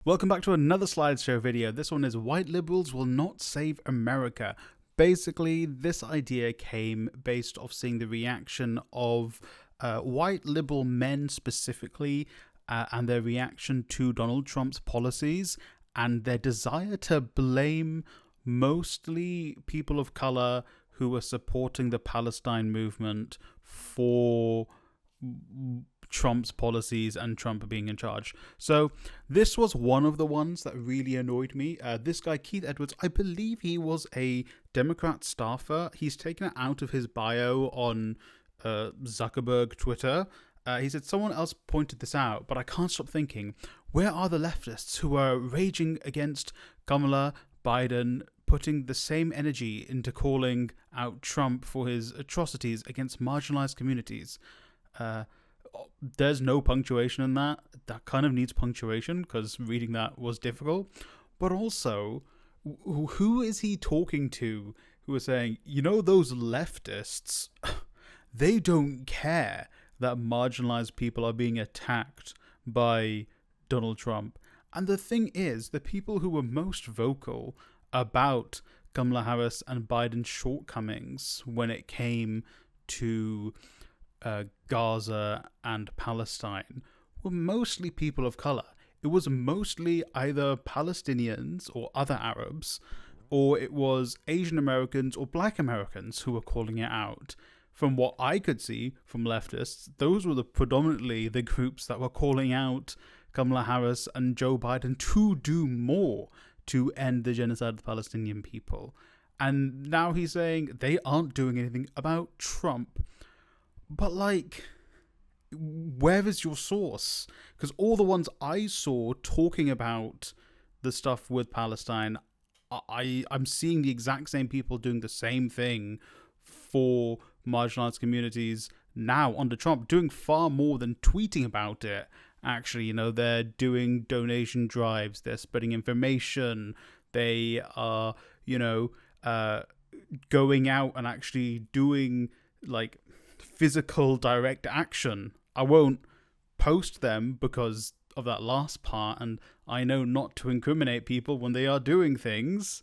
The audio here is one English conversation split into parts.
Welcome back to another slideshow video. This one is white liberals will not save America. Basically, this idea came based off seeing the reaction of white liberal men specifically and their reaction to Donald Trump's policies and their desire to blame mostly people of color who were supporting the Palestine movement for Trump's policies and Trump being in charge. So this was one of the ones that really annoyed me. This guy, Keith Edwards, I believe he was a Democrat staffer. He's taken it out of his bio on Zuckerberg Twitter. He said, someone else pointed this out, but I can't stop thinking, where are the leftists who are raging against Kamala Biden, putting the same energy into calling out Trump for his atrocities against marginalized communities? There's no punctuation in that. That kind of needs punctuation because reading that was difficult. But also, who is he talking to who is saying, you know, those leftists, they don't care that marginalized people are being attacked by Donald Trump. And the thing is, the people who were most vocal about Kamala Harris and Biden's shortcomings when it came to Gaza and Palestine were mostly people of color. It was mostly either Palestinians or other Arabs, or it was Asian Americans or Black Americans who were calling it out. From what I could see from leftists, those were predominantly the groups that were calling out Kamala Harris and Joe Biden to do more to end the genocide of the Palestinian people. And now he's saying they aren't doing anything about Trump. But, like, where is your source? Because all the ones I saw talking about the stuff with Palestine, I'm seeing the exact same people doing the same thing for marginalized communities now under Trump, doing far more than tweeting about it. Actually, you know, they're doing donation drives, they're spreading information, they are, you know, going out and actually doing, like, physical direct action. I won't post them because of that last part, and I know not to incriminate people when they are doing things,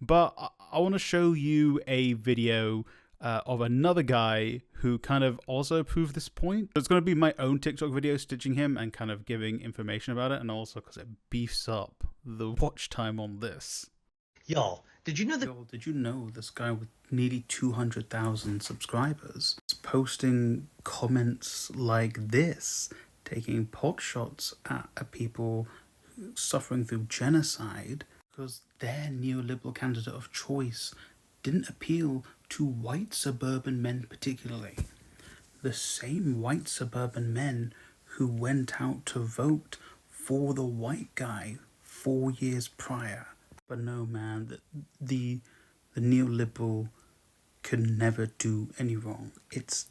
but I want to show you a video of another guy who kind of also proved this point. It's going to be my own TikTok video stitching him and kind of giving information about it, and also because it beefs up the watch time on this. Y'all, did you know this guy with nearly 200,000 subscribers is posting comments like this, taking pot shots at people suffering through genocide because their neoliberal candidate of choice didn't appeal to white suburban men particularly. The same white suburban men who went out to vote for the white guy 4 years prior. But no, man, the neoliberal could never do any wrong. It's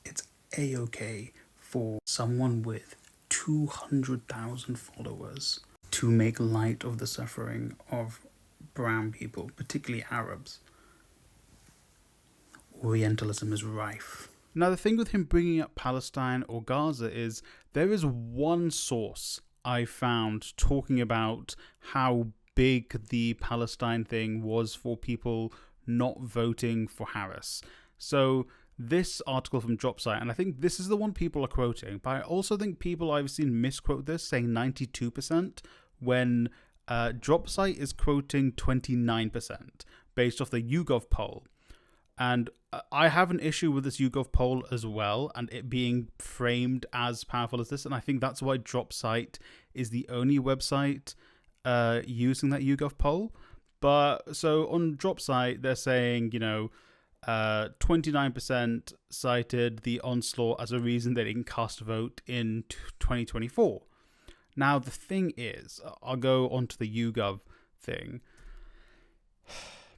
a-okay for someone with 200,000 followers to make light of the suffering of brown people, particularly Arabs. Orientalism is rife. Now, the thing with him bringing up Palestine or Gaza is there is one source I found talking about how big the Palestine thing was for people not voting for Harris. So this article from Dropsite, and I think this is the one people are quoting, but I also think people I've seen misquote this, saying 92%, when Dropsite is quoting 29% based off the YouGov poll. And I have an issue with this YouGov poll as well, and it being framed as powerful as this, and I think that's why Dropsite is the only website using that YouGov poll. But so on Dropsite, they're saying, you know, 29% cited the onslaught as a reason they didn't cast a vote in 2024. Now, the thing is, I'll go on to the YouGov thing.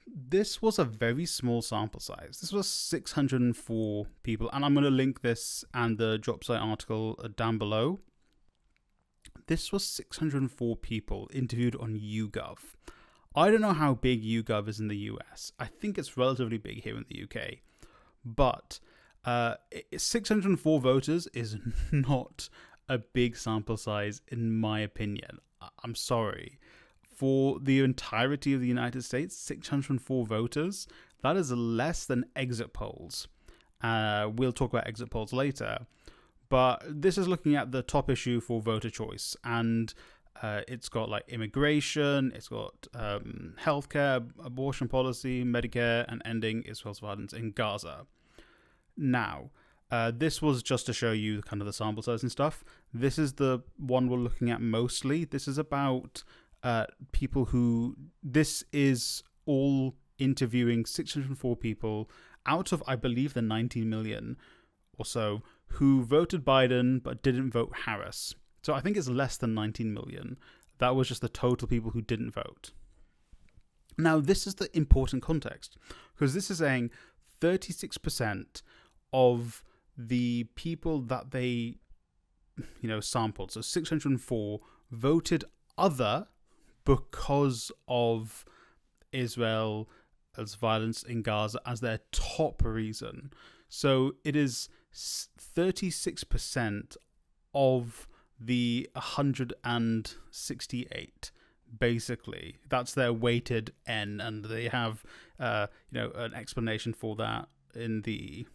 This was a very small sample size. This was 604 people, and I'm going to link this and the Dropsite article down below. This was 604 people interviewed on YouGov. I don't know how big YouGov is in the US. I think it's relatively big here in the UK. But 604 voters is not a big sample size, in my opinion. I'm sorry. For the entirety of the United States, 604 voters, that is less than exit polls. We'll talk about exit polls later. But this is looking at the top issue for voter choice. And it's got like immigration, it's got healthcare, abortion policy, Medicare, and ending Israel's violence in Gaza. Now, this was just to show you kind of the sample size and stuff. This is the one we're looking at mostly. This is about people who... This is all interviewing 604 people out of, I believe, the 19 million or so who voted Biden but didn't vote Harris. So I think it's less than 19 million. That was just the total people who didn't vote. Now, this is the important context, because this is saying 36% of the people that they, sampled, so 604, voted other because of Israel's violence in Gaza as their top reason. So it is 36% of the 168, basically. That's their weighted N, and they have an explanation for that in the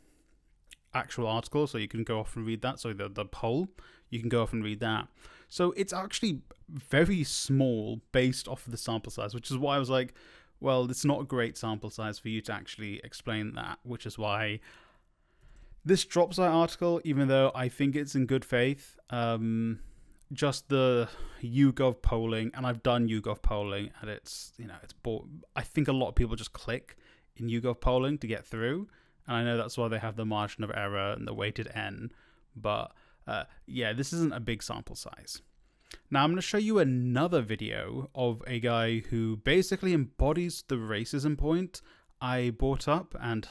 actual article, so you can go off and read that. So the poll, you can go off and read that. So it's actually very small based off of the sample size, which is why I was like, well, it's not a great sample size for you to actually explain that, which is why this drops our article, even though I think it's in good faith. Just the YouGov polling, and I've done YouGov polling, and it's I think a lot of people just click in YouGov polling to get through, and I know that's why they have the margin of error and the weighted N. But this isn't a big sample size. Now I'm going to show you another video of a guy who basically embodies the racism point I brought up, and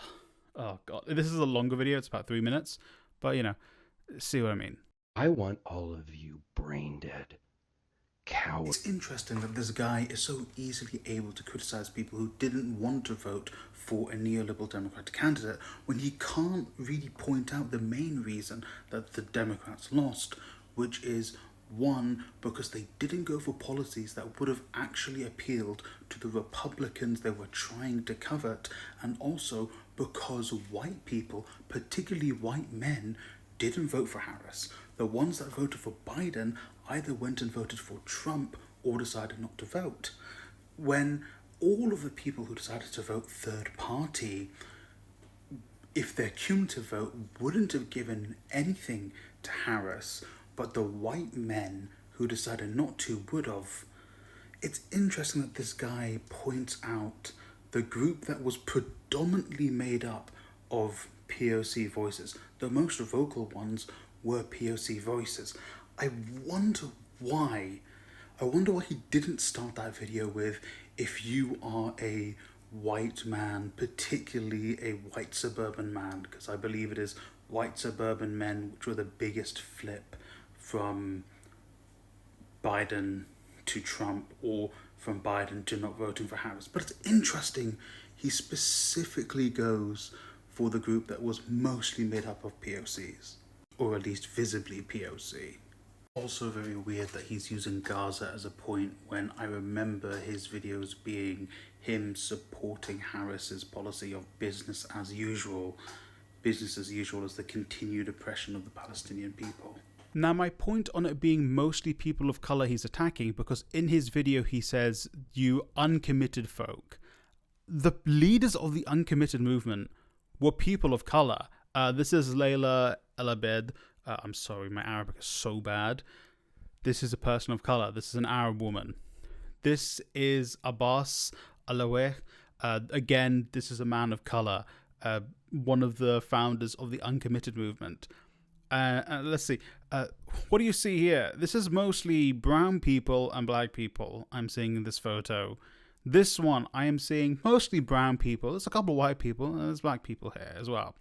oh god, this is a longer video. It's about 3 minutes, but see what I mean. I want all of you brain dead cowards. It's interesting that this guy is so easily able to criticize people who didn't want to vote for a neoliberal Democratic candidate when he can't really point out the main reason that the Democrats lost, which is, one, because they didn't go for policies that would have actually appealed to the Republicans they were trying to covet, and also because white people, particularly white men, didn't vote for Harris. The ones that voted for Biden either went and voted for Trump or decided not to vote. When all of the people who decided to vote third party, if their cumulative vote wouldn't have given anything to Harris, but the white men who decided not to would have. It's interesting that this guy points out the group that was predominantly made up of POC voices. The most vocal ones were POC voices. I wonder why. I wonder why he didn't start that video with, if you are a white man, particularly a white suburban man, because I believe it is white suburban men which were the biggest flip from Biden to Trump, or from Biden to not voting for Harris. But it's interesting, he specifically goes for the group that was mostly made up of POCs, or at least visibly POC. Also very weird that he's using Gaza as a point when I remember his videos being him supporting Harris's policy of business as usual as the continued oppression of the Palestinian people. Now, my point on it being mostly people of colour he's attacking, because in his video he says, you uncommitted folk. The leaders of the uncommitted movement were people of colour. This is Layla El Abed. I'm sorry, my Arabic is so bad. This is a person of colour. This is an Arab woman. This is Abbas Alaweh. Again, this is a man of colour. One of the founders of the uncommitted movement. Let's see. What do you see here? This is mostly brown people and black people I'm seeing in this photo. This one, I am seeing mostly brown people. There's a couple of white people, and there's black people here as well.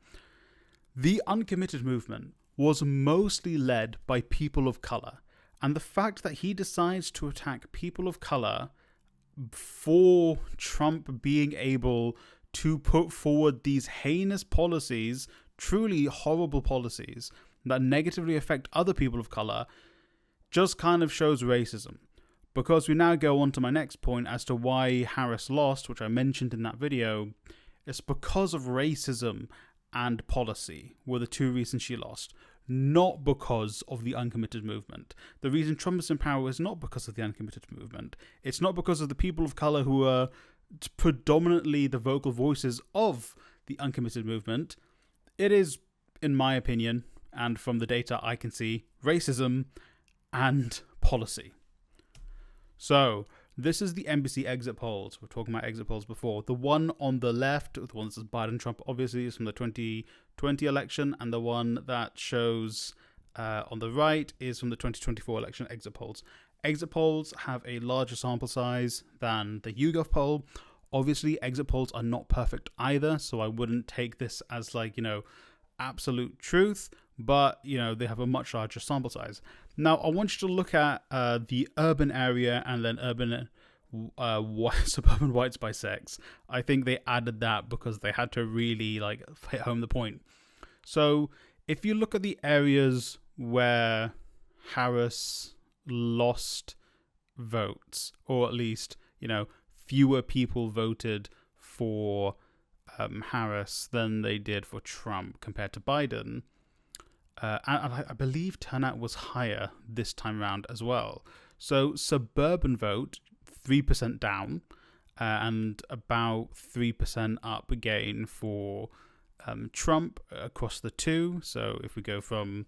The uncommitted movement was mostly led by people of colour. And the fact that he decides to attack people of colour for Trump being able to put forward these heinous policies, truly horrible policies, that negatively affect other people of colour, just kind of shows racism. Because we now go on to my next point as to why Harris lost, which I mentioned in that video. It's because of racism and policy were the two reasons she lost, not because of the uncommitted movement. The reason Trump is in power is not because of the uncommitted movement. It's not because of the people of color who are predominantly the vocal voices of the uncommitted movement. It is, in my opinion, and from the data I can see, racism and policy. So, this is the NBC exit polls. We're talking about exit polls before. The one on the left, the one that says Biden-Trump, obviously is from the 2020 election, and the one that shows on the right is from the 2024 election exit polls. Exit polls have a larger sample size than the YouGov poll. Obviously, exit polls are not perfect either, so I wouldn't take this as absolute truth, but they have a much larger sample size. Now I want you to look at the urban area and then urban suburban whites by sex. I think they added that because they had to really hit home the point. So if you look at the areas where Harris lost votes, or at least fewer people voted for Harris than they did for Trump compared to Biden. And I believe turnout was higher this time around as well. So suburban vote, 3% down, and about 3% up again for Trump across the two. So if we go from,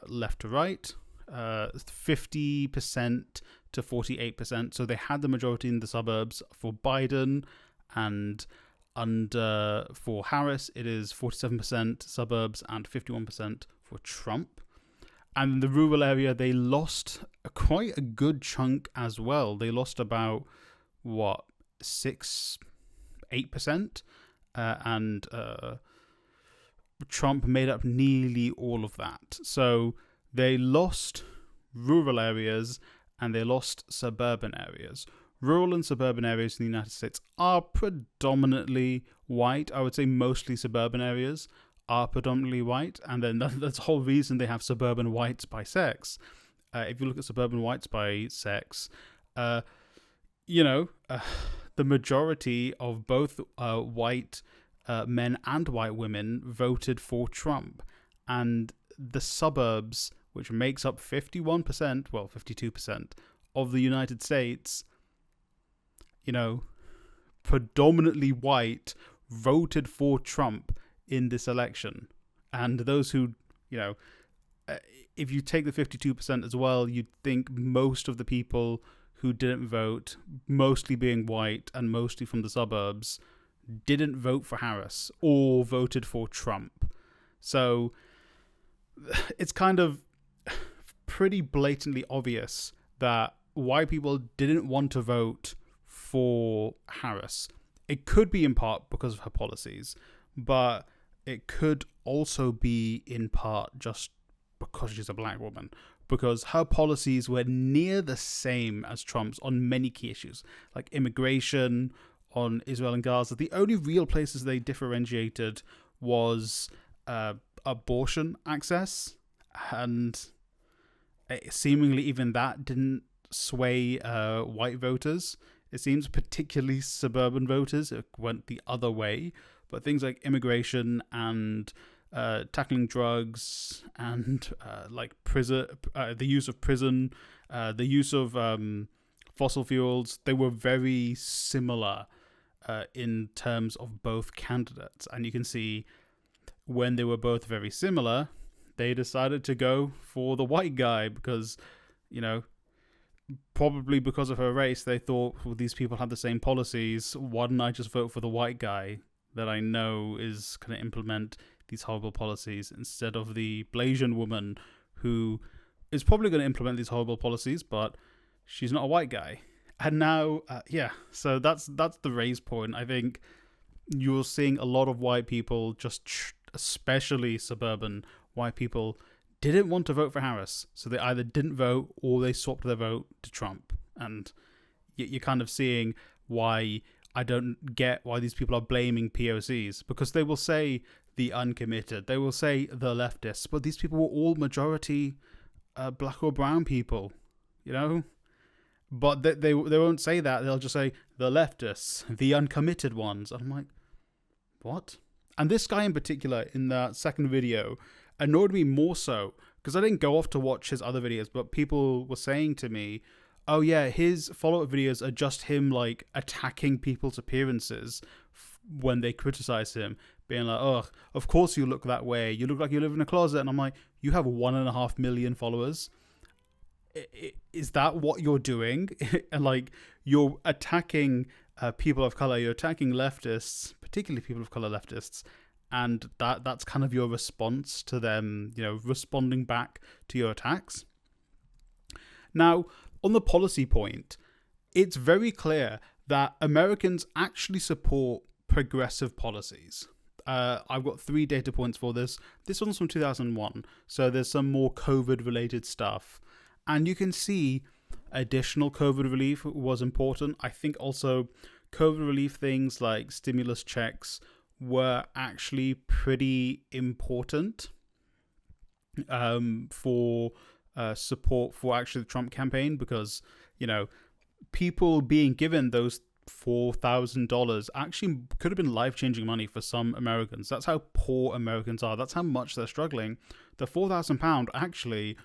left to right, 50% to 48%. So they had the majority in the suburbs for Biden, and for Harris, it is 47% suburbs and 51% for Trump. And in the rural area, they lost quite a good chunk as well. They lost about, 6-8%? And Trump made up nearly all of that. So they lost rural areas and they lost suburban areas. Rural and suburban areas in the United States are predominantly white. I would say mostly suburban areas are predominantly white. And then that's the whole reason they have suburban whites by sex. If you look at suburban whites by sex, the majority of both white men and white women voted for Trump. And the suburbs, which makes up 52% of the United States, predominantly white, voted for Trump in this election. And those who, if you take the 52% as well, you'd think most of the people who didn't vote, mostly being white and mostly from the suburbs, didn't vote for Harris or voted for Trump. So it's kind of pretty blatantly obvious that white people didn't want to vote for Harris. It could be in part because of her policies, but it could also be in part just because she's a black woman, because her policies were near the same as Trump's on many key issues, like immigration, on Israel and Gaza. The only real places they differentiated was abortion access, and seemingly even that didn't sway white voters. It seems particularly suburban voters, it went the other way. But things like immigration and tackling drugs and prison, the use of prison, the use of fossil fuels, they were very similar in terms of both candidates. And you can see when they were both very similar, they decided to go for the white guy because, probably because of her race, they thought, well, these people have the same policies. Why don't I just vote for the white guy that I know is going to implement these horrible policies instead of the Blasian woman who is probably going to implement these horrible policies, but she's not a white guy. And now, so that's the race point. I think you're seeing a lot of white people, especially suburban white people, didn't want to vote for Harris. So they either didn't vote or they swapped their vote to Trump. And you're kind of seeing why I don't get why these people are blaming POCs, because they will say the uncommitted, they will say the leftists, but these people were all majority black or brown people, But they won't say that. They'll just say the leftists, the uncommitted ones. And I'm like, what? And this guy in particular in that second video annoyed me more so because I didn't go off to watch his other videos, but people were saying to me, oh yeah, his follow-up videos are just him like attacking people's appearances when they criticize him, being like, oh, of course you look that way. You look like you live in a closet. And I'm like, you have 1.5 million followers. Is that what you're doing? And like, you're attacking people of color, you're attacking leftists, particularly people of color leftists, and that's kind of your response to them, responding back to your attacks. Now, on the policy point, it's very clear that Americans actually support progressive policies. I've got 3 data points for this. This one's from 2001, so there's some more COVID-related stuff. And you can see additional COVID relief was important. I think also COVID relief things like stimulus checks were actually pretty important for support for actually the Trump campaign, because, people being given those $4,000 actually could have been life-changing money for some Americans. That's how poor Americans are. That's how much they're struggling. The £4,000 actually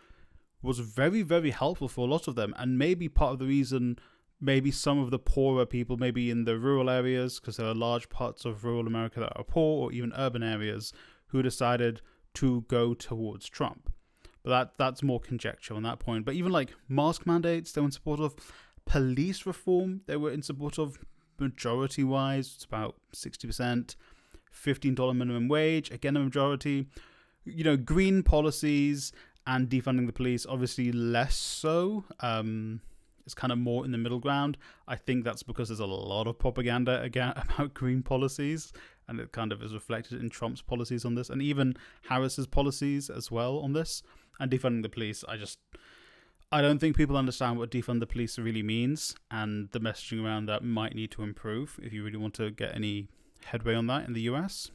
was very, very helpful for a lot of them, and maybe part of the reason maybe some of the poorer people, maybe in the rural areas, because there are large parts of rural America that are poor, or even urban areas, who decided to go towards Trump. But that's more conjecture on that point. But even like mask mandates, they were in support of. Police reform, they were in support of. Majority-wise, it's about 60%. $15 minimum wage, again a majority. Green policies and defunding the police, obviously less so. It's kind of more in the middle ground. I think that's because there's a lot of propaganda again about green policies, and it kind of is reflected in Trump's policies on this, and even Harris's policies as well on this. And defunding the police, I don't think people understand what defund the police really means, and the messaging around that might need to improve if you really want to get any headway on that in the US.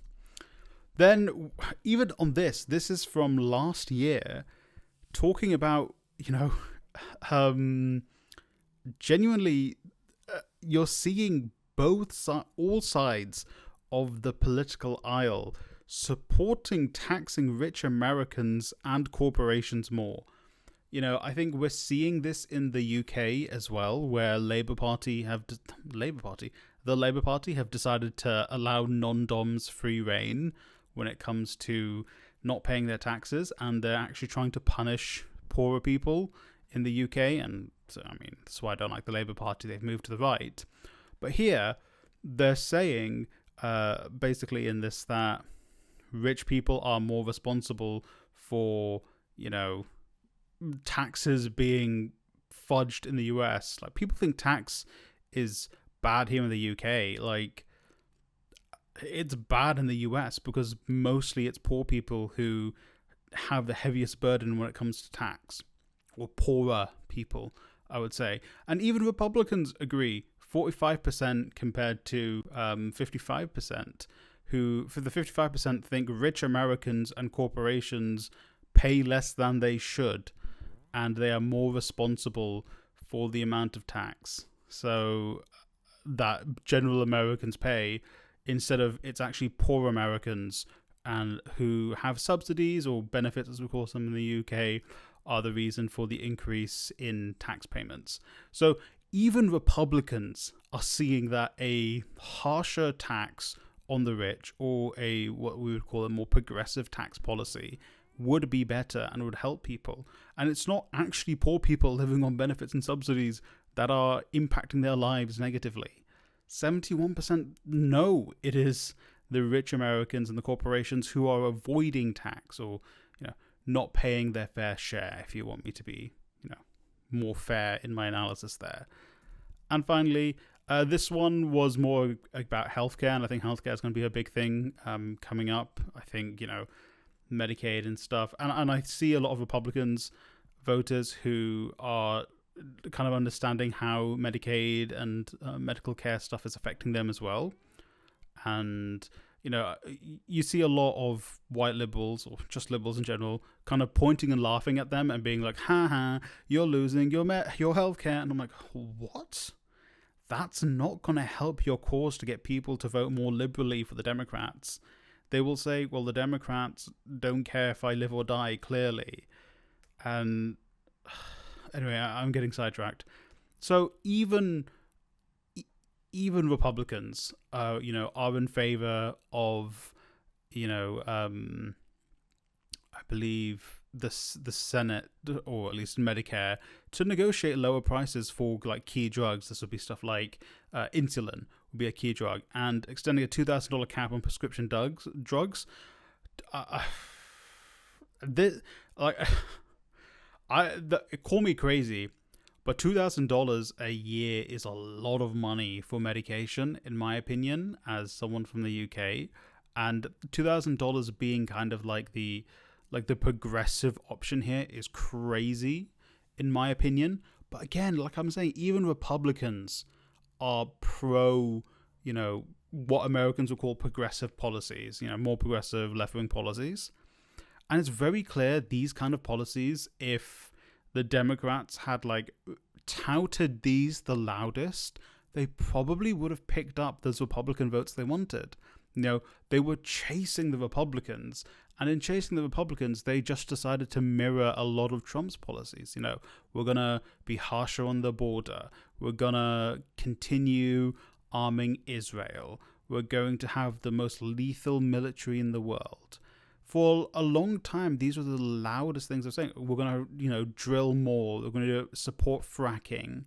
Then, even on this is from last year, talking about, genuinely, you're seeing all sides of the political aisle supporting taxing rich Americans and corporations more. I think we're seeing this in the UK as well, where the Labour Party have decided to allow non-doms free reign when it comes to not paying their taxes, and they're actually trying to punish poorer people in the UK. And so, that's why I don't like the Labour Party. They've moved to the right. But here, they're saying, basically in this, that rich people are more responsible for, taxes being fudged in the US. Like, people think tax is bad here in the UK. Like, it's bad in the US because mostly it's poor people who have the heaviest burden when it comes to tax, or poorer people, I would say. And even Republicans agree, 45% compared to 55%, who, for the 55%, think rich Americans and corporations pay less than they should, and they are more responsible for the amount of tax so that general Americans pay, instead of it's actually poor Americans and who have subsidies or benefits, as we call them in the UK, are the reason for the increase in tax payments. So even Republicans are seeing that a harsher tax on the rich, or a what we would call a more progressive tax policy, would be better and would help people. And it's not actually poor people living on benefits and subsidies that are impacting their lives negatively. 71% no, it is the rich Americans and the corporations who are avoiding tax, or not paying their fair share, if you want me to be more fair in my analysis there. And finally, this one was more about healthcare, and I think healthcare is going to be a big thing coming up. I think Medicaid and stuff, and I see a lot of Republicans voters who are kind of understanding how Medicaid and medical care stuff is affecting them as well. And you see a lot of white liberals, or just liberals in general, kind of pointing and laughing at them and being like, ha ha, you're losing your healthcare. And I'm like, what? That's not going to help your cause to get people to vote more liberally for the Democrats. They will say, well, the Democrats don't care if I live or die, clearly. And anyway, I'm getting sidetracked. So even Republicans, are in favor of, I believe the Senate, or at least Medicare, to negotiate lower prices for like key drugs. This would be stuff like insulin would be a key drug, and extending a $2,000 cap on prescription drugs. Call me crazy, but $2,000 a year is a lot of money for medication, in my opinion, as someone from the UK. And $2,000 being kind of like the progressive option here is crazy, in my opinion. But again, like I'm saying, even Republicans are pro, what Americans would call progressive policies, more progressive left-wing policies. And it's very clear these kind of policies, if the Democrats had touted these the loudest, they probably would have picked up those Republican votes they wanted. They were chasing the Republicans, and in chasing the Republicans, they just decided to mirror a lot of Trump's policies. We're going to be harsher on the border. We're going to continue arming Israel. We're going to have the most lethal military in the world. For a long time, these were the loudest things they're saying. We're going to, drill more. We're going to support fracking.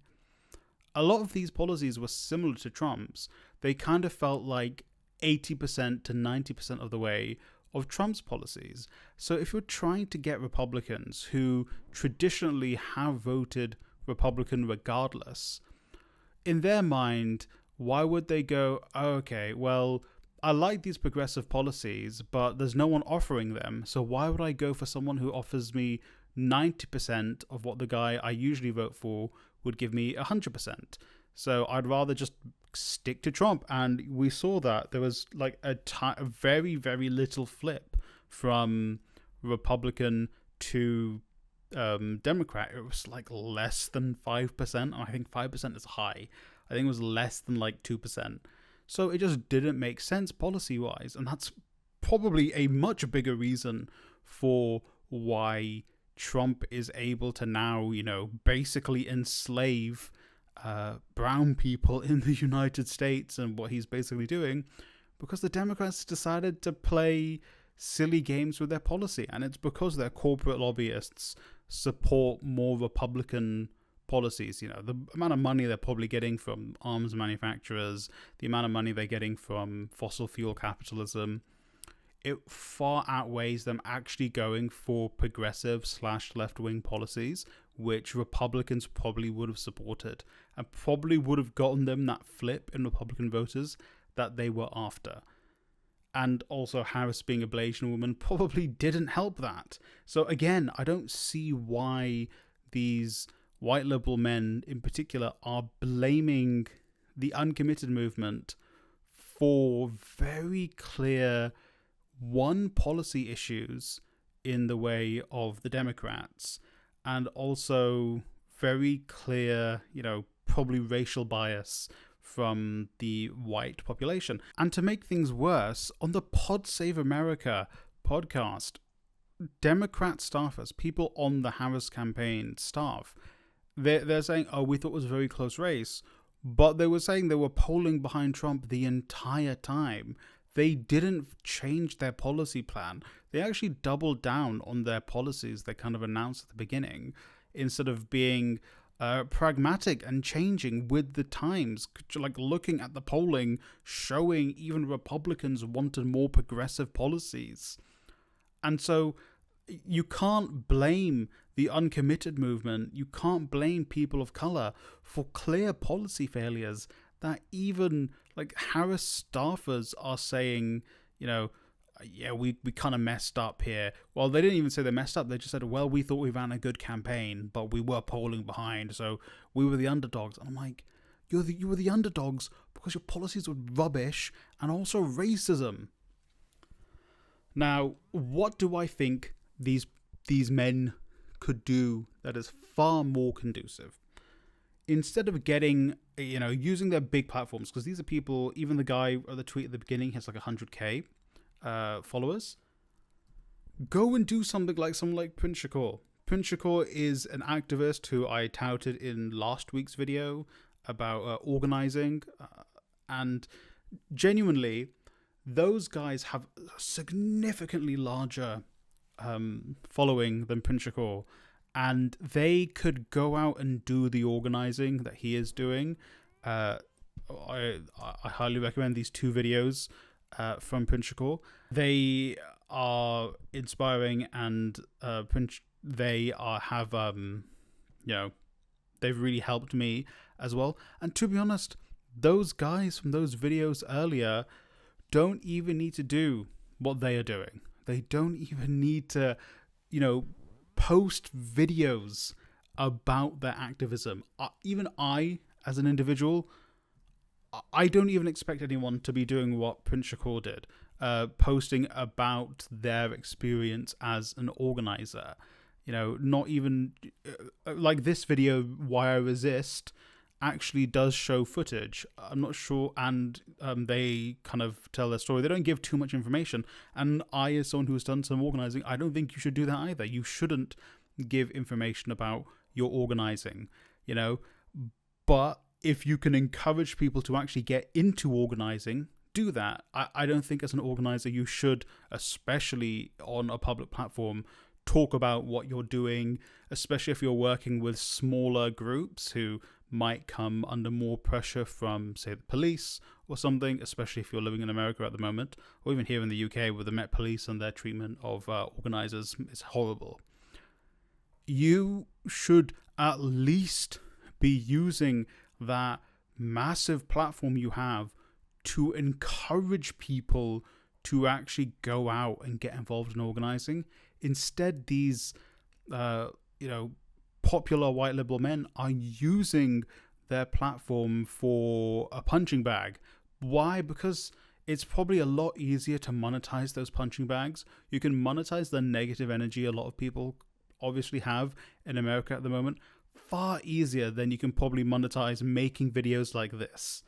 A lot of these policies were similar to Trump's. They kind of felt like 80% to 90% of the way of Trump's policies. So if you're trying to get Republicans who traditionally have voted Republican regardless, in their mind, why would they go, oh, okay, well, I like these progressive policies, but there's no one offering them. So why would I go for someone who offers me 90% of what the guy I usually vote for would give me 100%? So I'd rather just stick to Trump. And we saw that there was a very, very little flip from Republican to Democrat. It was less than 5%. I think 5% is high. I think it was less than 2%. So it just didn't make sense policy-wise. And that's probably a much bigger reason for why Trump is able to now, basically enslave brown people in the United States, and what he's basically doing, because the Democrats decided to play silly games with their policy. And it's because their corporate lobbyists support more Republican policies. The amount of money they're probably getting from arms manufacturers, the amount of money they're getting from fossil fuel capitalism, it far outweighs them actually going for progressive / left-wing policies, which Republicans probably would have supported and probably would have gotten them that flip in Republican voters that they were after. And also Harris being a Blasian woman probably didn't help that. So again, I don't see why these white liberal men in particular are blaming the uncommitted movement for very clear policy issues in the way of the Democrats, and also very clear, probably racial bias from the white population. And to make things worse, on the Pod Save America podcast, Democrat staffers, people on the Harris campaign staff, they're saying, oh, we thought it was a very close race. But they were saying they were polling behind Trump the entire time. They didn't change their policy plan. They actually doubled down on their policies they kind of announced at the beginning, instead of being pragmatic and changing with the times, looking at the polling, showing even Republicans wanted more progressive policies. And so you can't blame the uncommitted movement. You can't blame people of color for clear policy failures that even Harris staffers are saying, yeah, we kind of messed up here. Well, they didn't even say they messed up. They just said, well, we thought we ran a good campaign, but we were polling behind, so we were the underdogs. And I'm like, you were the underdogs because your policies were rubbish and also racism. Now, what do I think these men could do that is far more conducive? Instead of getting, using their big platforms, because these are people, even the guy or the tweet at the beginning has like 100k followers. Go and do something like someone like Prince Shakur. Prince Shakur is an activist who I touted in last week's video about organizing, and genuinely, those guys have a significantly larger following than Prince Shakur, and they could go out and do the organizing that he is doing. I highly recommend these 2 videos from Prince Shakur. They are inspiring, and they've really helped me as well. And to be honest, those guys from those videos earlier don't even need to do what they are doing. They don't even need to, post videos about their activism. Even I, as an individual, I don't even expect anyone to be doing what Prince Shakur did, posting about their experience as an organizer. Not even like this video, Why I Resist, actually does show footage. I'm not sure, and they kind of tell their story. They don't give too much information, and I, as someone who's done some organizing, I don't think you should do that either. You shouldn't give information about your organizing, but if you can encourage people to actually get into organizing, do that. I don't think as an organizer you should, especially on a public platform, talk about what you're doing, especially if you're working with smaller groups who might come under more pressure from, say, the police or something, especially if you're living in America at the moment, or even here in the UK with the Met Police and their treatment of organisers is horrible. You should at least be using that massive platform you have to encourage people to actually go out and get involved in organising. Instead, these, popular white liberal men are using their platform for a punching bag. Why? Because it's probably a lot easier to monetize those punching bags. You can monetize the negative energy a lot of people obviously have in America at the moment far easier than you can probably monetize making videos like this.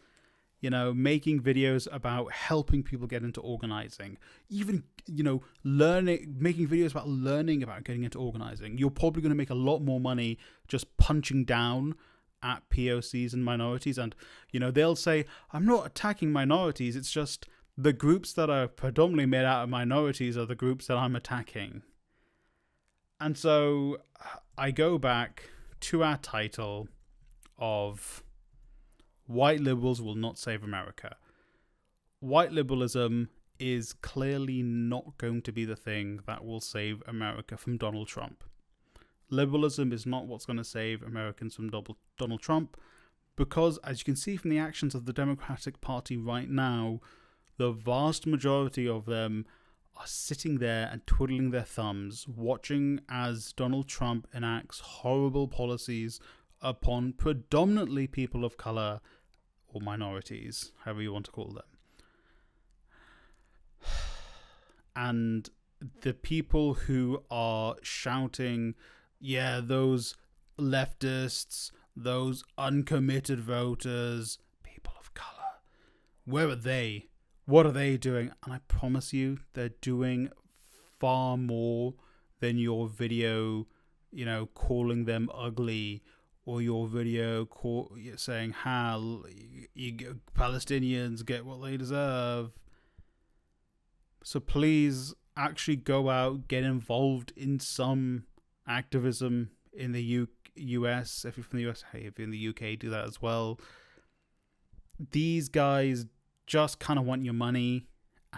Making videos about helping people get into organizing, even, making videos about learning about getting into organizing. You're probably going to make a lot more money just punching down at POCs and minorities. And, they'll say, I'm not attacking minorities. It's just the groups that are predominantly made out of minorities are the groups that I'm attacking. And so I go back to our title of White Liberals Will Not Save America. White liberalism is clearly not going to be the thing that will save America from Donald Trump. Liberalism is not what's going to save Americans from Donald Trump, because, as you can see from the actions of the Democratic Party right now, the vast majority of them are sitting there and twiddling their thumbs, watching as Donald Trump enacts horrible policies upon predominantly people of color or minorities, however you want to call them. And the people who are shouting, yeah, those leftists, those uncommitted voters, people of color, where are they? What are they doing? And I promise you, they're doing far more than your video, calling them ugly, or your video saying how Palestinians get what they deserve. So please actually go out, get involved in some activism in the US. If you're from the US, hey, if you're in the UK, do that as well. These guys just kind of want your money,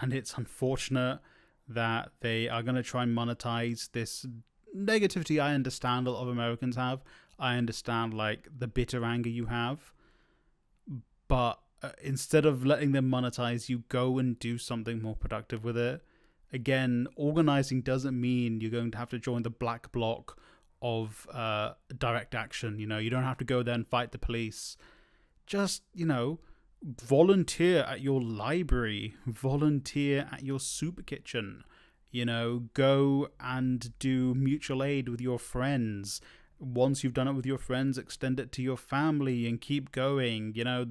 and it's unfortunate that they are going to try and monetize this negativity. I understand a lot of Americans have. I understand the bitter anger you have, but instead of letting them monetize, you go and do something more productive with it. Again, organizing doesn't mean you're going to have to join the black bloc of direct action. You don't have to go there and fight the police. Just, volunteer at your library, volunteer at your soup kitchen, You know, go and do mutual aid with your friends. Once you've done it with your friends, extend it to your family and keep going. You know,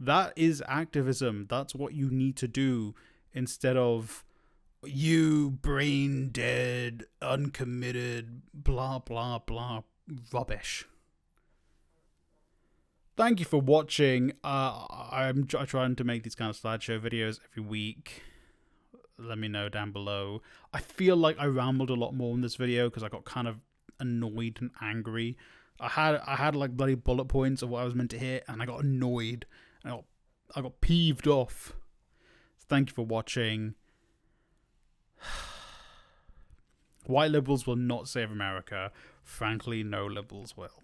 that is activism. That's what you need to do, instead of you brain dead, uncommitted, blah, blah, blah rubbish. Thank you for watching. I'm trying to make these kind of slideshow videos every week. Let me know down below. I feel like I rambled a lot more in this video because I got kind of annoyed and angry. I had like bloody bullet points of what I was meant to hit, and I got annoyed. I got peeved off. So thank you for watching. White liberals will not save America. Frankly, no liberals will.